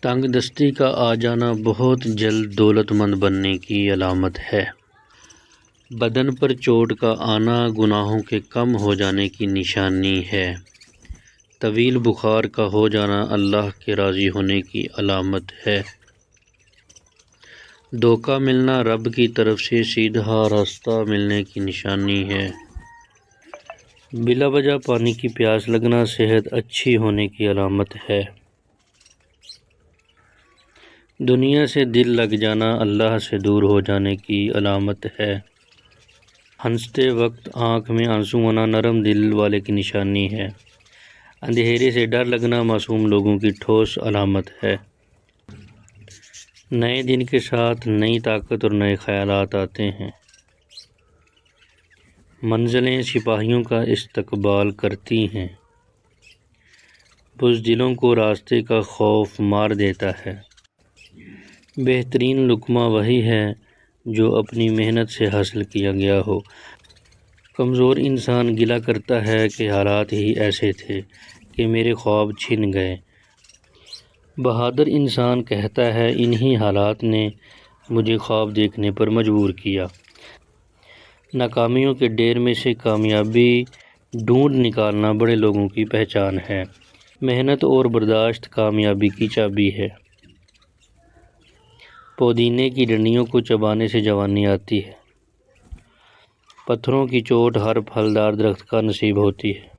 تنگ دستی کا آ جانا بہت جلد دولت مند بننے کی علامت ہے۔ بدن پر چوٹ کا آنا گناہوں کے کم ہو جانے کی نشانی ہے۔ طویل بخار کا ہو جانا اللہ کے راضی ہونے کی علامت ہے۔ دھوکہ ملنا رب کی طرف سے سیدھا راستہ ملنے کی نشانی ہے۔ بلا وجہ پانی کی پیاس لگنا صحت اچھی ہونے کی علامت ہے۔ دنیا سے دل لگ جانا اللہ سے دور ہو جانے کی علامت ہے۔ ہنستے وقت آنکھ میں آنسو آنا نرم دل والے کی نشانی ہے۔ اندھیرے سے ڈر لگنا معصوم لوگوں کی ٹھوس علامت ہے۔ نئے دن کے ساتھ نئی طاقت اور نئے خیالات آتے ہیں۔ منزلیں سپاہیوں کا استقبال کرتی ہیں۔ بزدلوں کو راستے کا خوف مار دیتا ہے۔ بہترین لقمہ وہی ہے جو اپنی محنت سے حاصل کیا گیا ہو۔ کمزور انسان گلہ کرتا ہے کہ حالات ہی ایسے تھے کہ میرے خواب چھن گئے۔ بہادر انسان کہتا ہے انہی حالات نے مجھے خواب دیکھنے پر مجبور کیا۔ ناکامیوں کے ڈھیر میں سے کامیابی ڈھونڈ نکالنا بڑے لوگوں کی پہچان ہے۔ محنت اور برداشت کامیابی کی چابی ہے۔ پودینے کی ڈنڈیوں کو چبانے سے جوانی آتی ہے۔ پتھروں کی چوٹ ہر پھلدار درخت کا نصیب ہوتی ہے۔